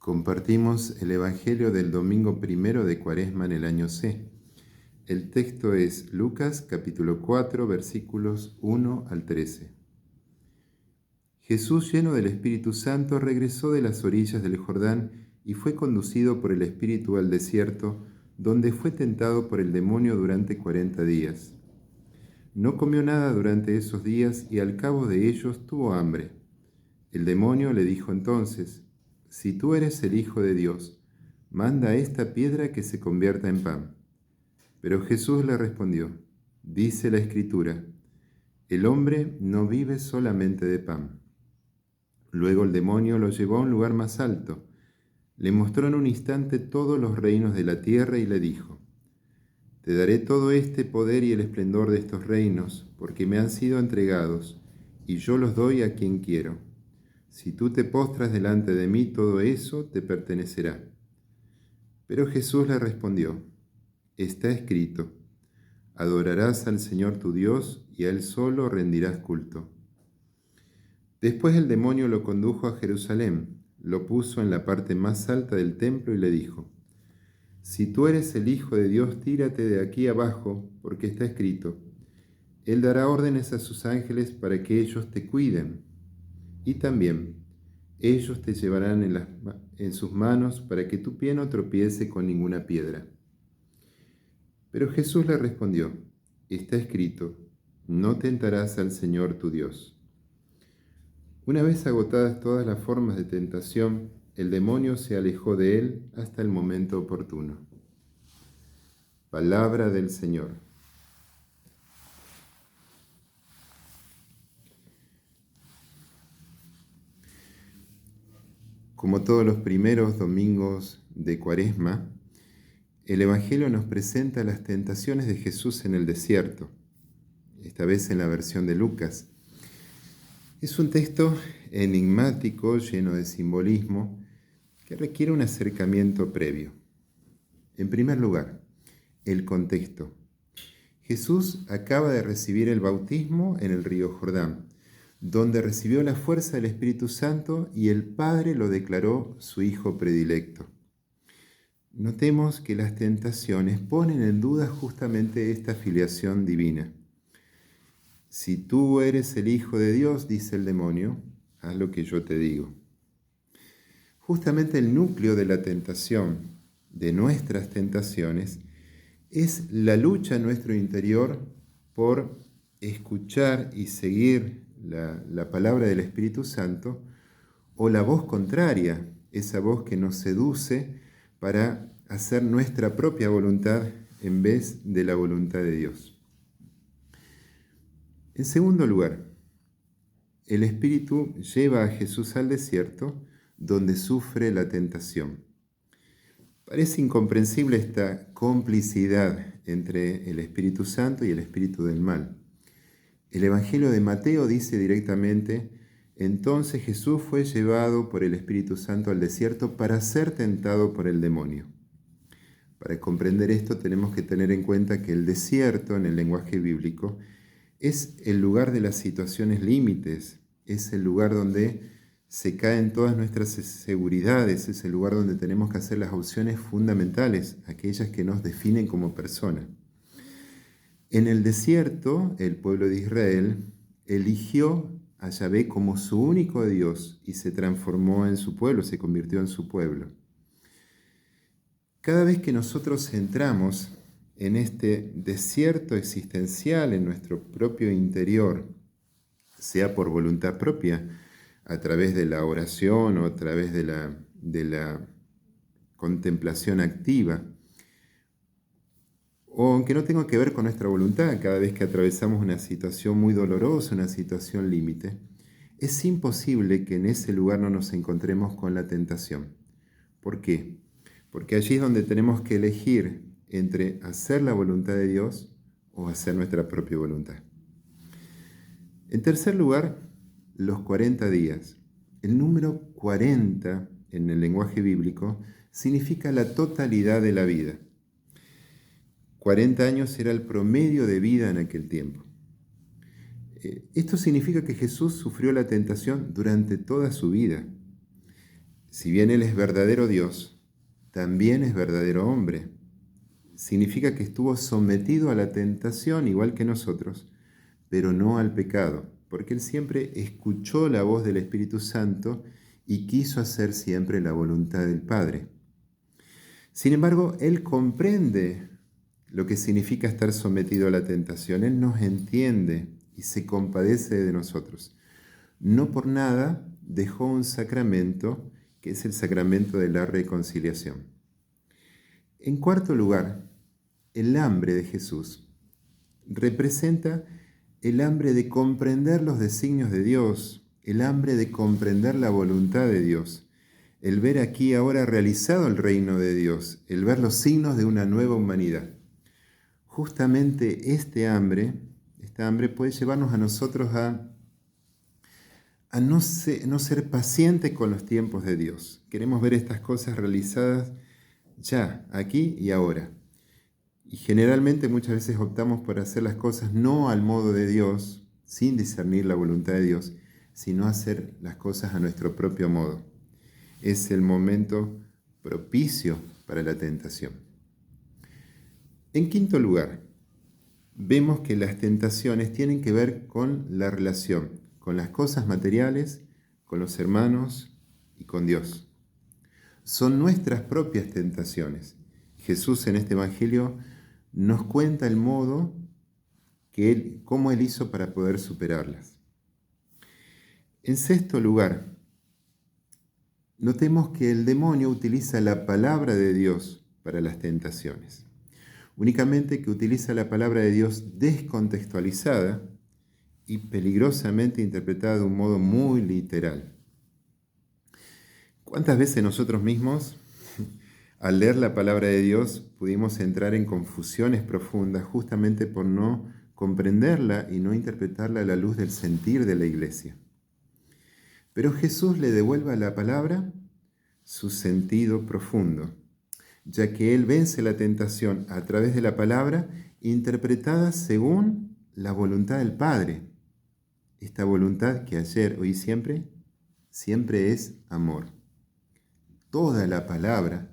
Compartimos el Evangelio del domingo primero de Cuaresma en el año C. El texto es Lucas capítulo 4 versículos 1 al 13. Jesús, lleno del Espíritu Santo, regresó de las orillas del Jordán y fue conducido por el Espíritu al desierto, donde fue tentado por el demonio durante 40 días. No comió nada durante esos días y al cabo de ellos tuvo hambre. El demonio le dijo entonces: «Si tú eres el Hijo de Dios, manda a esta piedra que se convierta en pan». Pero Jesús le respondió: «Dice la Escritura, el hombre no vive solamente de pan». Luego el demonio lo llevó a un lugar más alto, le mostró en un instante todos los reinos de la tierra y le dijo: «Te daré todo este poder y el esplendor de estos reinos, porque me han sido entregados, y yo los doy a quien quiero. Si tú te postras delante de mí, todo eso te pertenecerá». Pero Jesús le respondió: «Está escrito, adorarás al Señor tu Dios y a Él solo rendirás culto». Después el demonio lo condujo a Jerusalén, lo puso en la parte más alta del templo y le dijo: «Si tú eres el Hijo de Dios, tírate de aquí abajo, porque está escrito, Él dará órdenes a sus ángeles para que ellos te cuiden. Y también ellos te llevarán en sus manos para que tu pie no tropiece con ninguna piedra». Pero Jesús le respondió: «Está escrito, no tentarás al Señor tu Dios». Una vez agotadas todas las formas de tentación, el demonio se alejó de él hasta el momento oportuno. Palabra del Señor. Como todos los primeros domingos de Cuaresma, el Evangelio nos presenta las tentaciones de Jesús en el desierto, esta vez en la versión de Lucas. Es un texto enigmático, lleno de simbolismo, que requiere un acercamiento previo. En primer lugar, el contexto. Jesús acaba de recibir el bautismo en el río Jordán, donde recibió la fuerza del Espíritu Santo y el Padre lo declaró su Hijo predilecto. Notemos que las tentaciones ponen en duda justamente esta filiación divina. Si tú eres el Hijo de Dios, dice el demonio, haz lo que yo te digo. Justamente el núcleo de la tentación, de nuestras tentaciones, es la lucha en nuestro interior por escuchar y seguir la palabra del Espíritu Santo, o la voz contraria, esa voz que nos seduce para hacer nuestra propia voluntad en vez de la voluntad de Dios. En segundo lugar, el Espíritu lleva a Jesús al desierto, donde sufre la tentación. Parece incomprensible esta complicidad entre el Espíritu Santo y el espíritu del mal. El Evangelio de Mateo dice directamente: «Entonces Jesús fue llevado por el Espíritu Santo al desierto para ser tentado por el demonio». Para comprender esto tenemos que tener en cuenta que el desierto, en el lenguaje bíblico, es el lugar de las situaciones límites, es el lugar donde se caen todas nuestras seguridades, es el lugar donde tenemos que hacer las opciones fundamentales, aquellas que nos definen como persona. En el desierto, el pueblo de Israel eligió a Yahvé como su único Dios y se transformó en su pueblo, se convirtió en su pueblo. Cada vez que nosotros entramos en este desierto existencial en nuestro propio interior, sea por voluntad propia, a través de la oración o a través de la contemplación activa, o aunque no tenga que ver con nuestra voluntad, cada vez que atravesamos una situación muy dolorosa, una situación límite, es imposible que en ese lugar no nos encontremos con la tentación. ¿Por qué? Porque allí es donde tenemos que elegir entre hacer la voluntad de Dios o hacer nuestra propia voluntad. En tercer lugar, los 40 días. El número 40 en el lenguaje bíblico significa la totalidad de la vida. 40 años era el promedio de vida en aquel tiempo. Esto significa que Jesús sufrió la tentación durante toda su vida. Si bien Él es verdadero Dios, también es verdadero hombre. Significa que estuvo sometido a la tentación igual que nosotros, pero no al pecado, porque Él siempre escuchó la voz del Espíritu Santo y quiso hacer siempre la voluntad del Padre. Sin embargo, Él comprende lo que significa estar sometido a la tentación. Él nos entiende y se compadece de nosotros. No por nada dejó un sacramento, que es el sacramento de la reconciliación. En cuarto lugar, el hambre de Jesús representa el hambre de comprender los designios de Dios, el hambre de comprender la voluntad de Dios, el ver aquí ahora realizado el reino de Dios, el ver los signos de una nueva humanidad. Justamente esta hambre puede llevarnos a nosotros a no ser pacientes con los tiempos de Dios. Queremos ver estas cosas realizadas ya, aquí y ahora. Y generalmente muchas veces optamos por hacer las cosas no al modo de Dios, sin discernir la voluntad de Dios, sino hacer las cosas a nuestro propio modo. Es el momento propicio para la tentación. En quinto lugar, vemos que las tentaciones tienen que ver con la relación, con las cosas materiales, con los hermanos y con Dios. Son nuestras propias tentaciones. Jesús en este Evangelio nos cuenta el modo cómo Él hizo para poder superarlas. En sexto lugar, notemos que el demonio utiliza la palabra de Dios para las tentaciones. Únicamente que utiliza la palabra de Dios descontextualizada y peligrosamente interpretada de un modo muy literal. ¿Cuántas veces nosotros mismos, al leer la palabra de Dios, pudimos entrar en confusiones profundas justamente por no comprenderla y no interpretarla a la luz del sentir de la iglesia? Pero Jesús le devuelve a la palabra su sentido profundo, ya que Él vence la tentación a través de la palabra interpretada según la voluntad del Padre. Esta voluntad que ayer, hoy y siempre es amor. Toda la palabra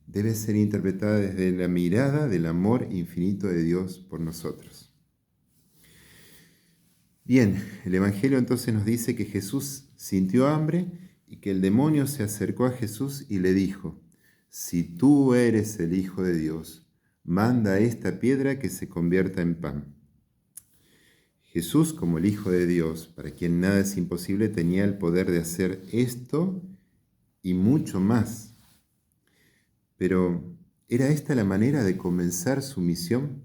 debe ser interpretada desde la mirada del amor infinito de Dios por nosotros. Bien, el Evangelio entonces nos dice que Jesús sintió hambre y que el demonio se acercó a Jesús y le dijo: si tú eres el Hijo de Dios, manda a esta piedra que se convierta en pan. Jesús, como el Hijo de Dios, para quien nada es imposible, tenía el poder de hacer esto y mucho más. Pero, ¿era esta la manera de comenzar su misión?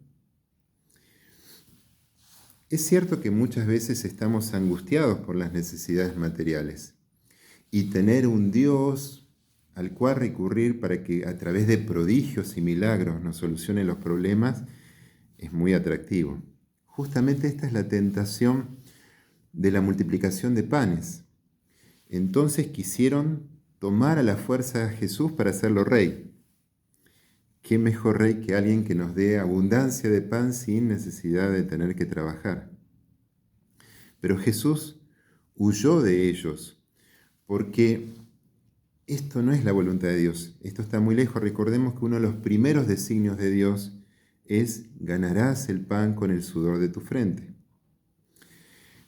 Es cierto que muchas veces estamos angustiados por las necesidades materiales y tener un Dios al cual recurrir para que a través de prodigios y milagros nos solucione los problemas es muy atractivo. Justamente esta es la tentación de la multiplicación de panes. Entonces quisieron tomar a la fuerza a Jesús para hacerlo rey. ¿Qué mejor rey que alguien que nos dé abundancia de pan sin necesidad de tener que trabajar? Pero Jesús huyó de ellos, porque esto no es la voluntad de Dios. Esto está muy lejos. Recordemos que uno de los primeros designios de Dios es: ganarás el pan con el sudor de tu frente.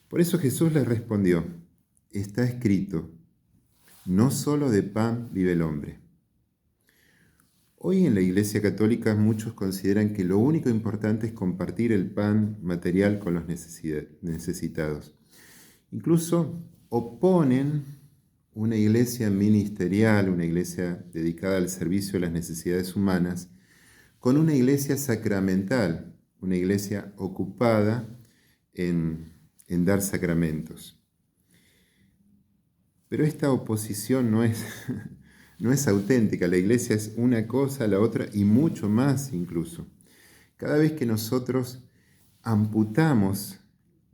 Por eso Jesús les respondió: está escrito, no solo de pan vive el hombre. Hoy en la Iglesia Católica muchos consideran que lo único importante es compartir el pan material con los necesitados. Incluso oponen una iglesia ministerial, una iglesia dedicada al servicio de las necesidades humanas, con una iglesia sacramental, una iglesia ocupada en dar sacramentos. Pero esta oposición no es auténtica. La iglesia es una cosa, la otra y mucho más incluso. Cada vez que nosotros amputamos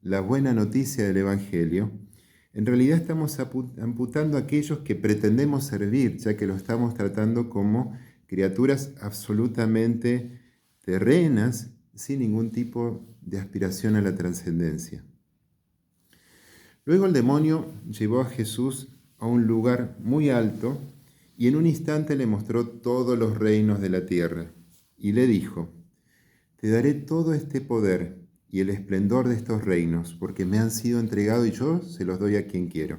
la buena noticia del Evangelio, en realidad estamos amputando a aquellos que pretendemos servir, ya que lo estamos tratando como criaturas absolutamente terrenas, sin ningún tipo de aspiración a la trascendencia. Luego el demonio llevó a Jesús a un lugar muy alto y en un instante le mostró todos los reinos de la tierra y le dijo: te daré todo este poder y el esplendor de estos reinos, porque me han sido entregados y yo se los doy a quien quiero.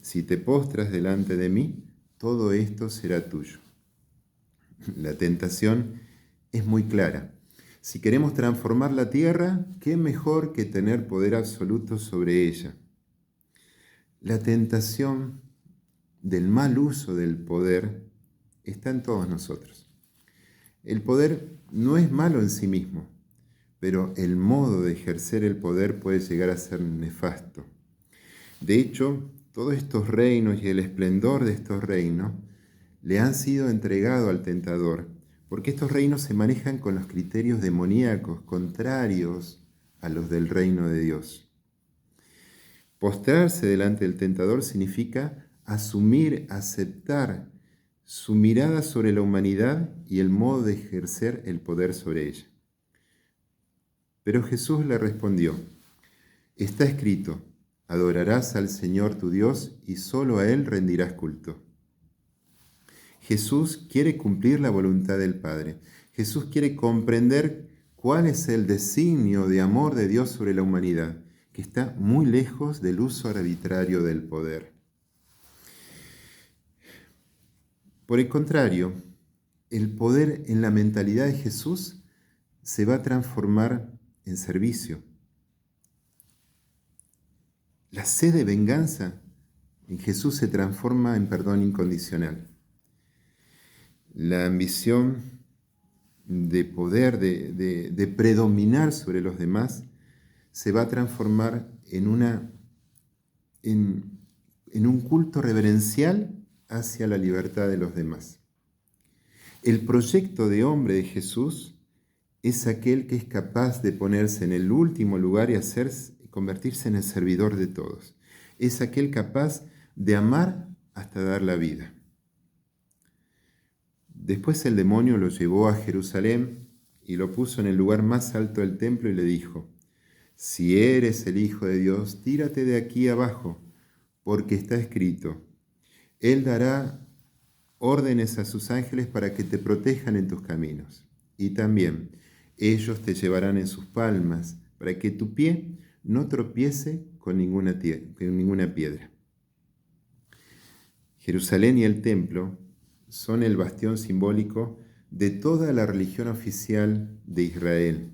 Si te postras delante de mí, todo esto será tuyo. La tentación es muy clara. Si queremos transformar la tierra, ¿qué mejor que tener poder absoluto sobre ella? La tentación del mal uso del poder está en todos nosotros. El poder no es malo en sí mismo, pero el modo de ejercer el poder puede llegar a ser nefasto. De hecho, todos estos reinos y el esplendor de estos reinos le han sido entregados al tentador, porque estos reinos se manejan con los criterios demoníacos contrarios a los del reino de Dios. Postrarse delante del tentador significa asumir, aceptar su mirada sobre la humanidad y el modo de ejercer el poder sobre ella. Pero Jesús le respondió: está escrito, adorarás al Señor tu Dios y solo a Él rendirás culto. Jesús quiere cumplir la voluntad del Padre. Jesús quiere comprender cuál es el designio de amor de Dios sobre la humanidad, que está muy lejos del uso arbitrario del poder. Por el contrario, el poder en la mentalidad de Jesús se va a transformar en servicio. La sed de venganza en Jesús se transforma en perdón incondicional. La ambición de poder, de predominar sobre los demás, se va a transformar en un culto reverencial hacia la libertad de los demás. El proyecto de hombre de Jesús es aquel que es capaz de ponerse en el último lugar y convertirse en el servidor de todos. Es aquel capaz de amar hasta dar la vida. Después el demonio lo llevó a Jerusalén y lo puso en el lugar más alto del templo y le dijo: si eres el Hijo de Dios, tírate de aquí abajo, porque está escrito: Él dará órdenes a sus ángeles para que te protejan en tus caminos. Y también ellos te llevarán en sus palmas, para que tu pie no tropiece con ninguna piedra. Jerusalén y el templo son el bastión simbólico de toda la religión oficial de Israel.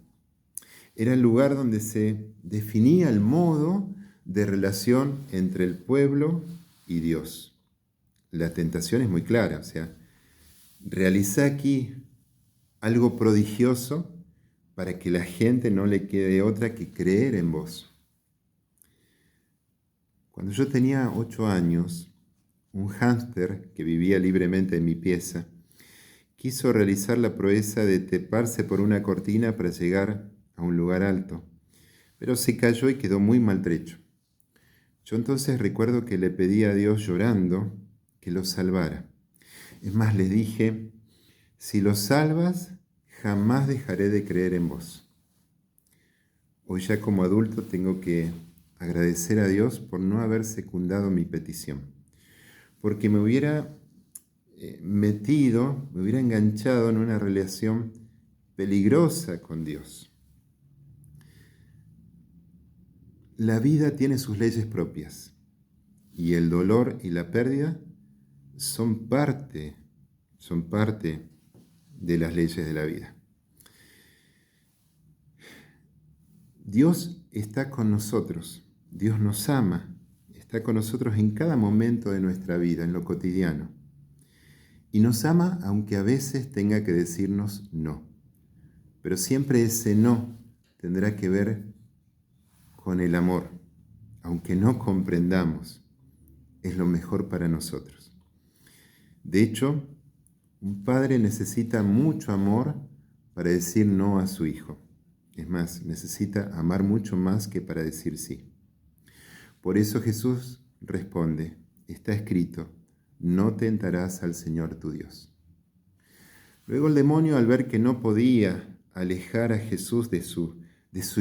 Era el lugar donde se definía el modo de relación entre el pueblo y Dios. La tentación es muy clara, o sea, realiza aquí algo prodigioso para que la gente no le quede otra que creer en vos. Cuando yo tenía 8 años, un hámster que vivía libremente en mi pieza quiso realizar la proeza de treparse por una cortina para llegar a un lugar alto, pero se cayó y quedó muy maltrecho. Yo entonces recuerdo que le pedí a Dios llorando que lo salvara. Es más, le dije: si lo salvas, jamás dejaré de creer en vos. Hoy ya como adulto tengo que agradecer a Dios por no haber secundado mi petición, porque me hubiera me hubiera enganchado en una relación peligrosa con Dios. La vida tiene sus leyes propias y el dolor y la pérdida son parte de las leyes de la vida. Dios está con nosotros, Dios nos ama, está con nosotros en cada momento de nuestra vida, en lo cotidiano. Y nos ama aunque a veces tenga que decirnos no. Pero siempre ese no tendrá que ver con el amor. Aunque no comprendamos, es lo mejor para nosotros. De hecho, un padre necesita mucho amor para decir no a su hijo. Es más, necesita amar mucho más que para decir sí. Por eso Jesús responde: está escrito, no tentarás al Señor tu Dios. Luego el demonio, al ver que no podía alejar a Jesús de su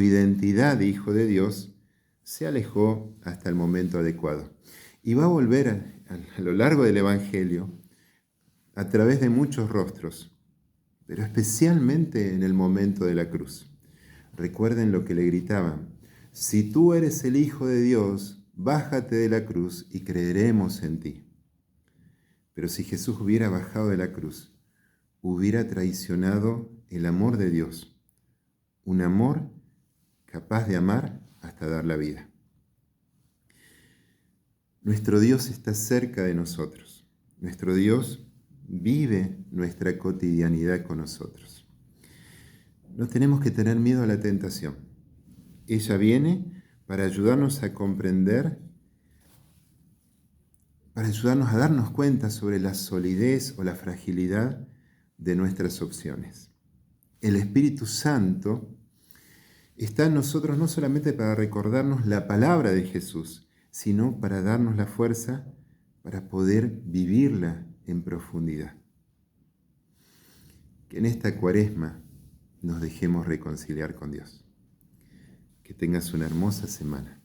identidad de Hijo de Dios, se alejó hasta el momento adecuado. Y va a volver a lo largo del Evangelio a través de muchos rostros, pero especialmente en el momento de la cruz. Recuerden lo que le gritaban: si tú eres el Hijo de Dios, bájate de la cruz y creeremos en ti. Pero si Jesús hubiera bajado de la cruz, hubiera traicionado el amor de Dios, un amor capaz de amar hasta dar la vida. Nuestro Dios está cerca de nosotros. Nuestro Dios vive nuestra cotidianidad con nosotros. No tenemos que tener miedo a la tentación. Ella viene para ayudarnos a comprender, para ayudarnos a darnos cuenta sobre la solidez o la fragilidad de nuestras opciones. El Espíritu Santo está en nosotros no solamente para recordarnos la palabra de Jesús, sino para darnos la fuerza para poder vivirla en profundidad. Que en esta Cuaresma nos dejemos reconciliar con Dios. Que tengas una hermosa semana.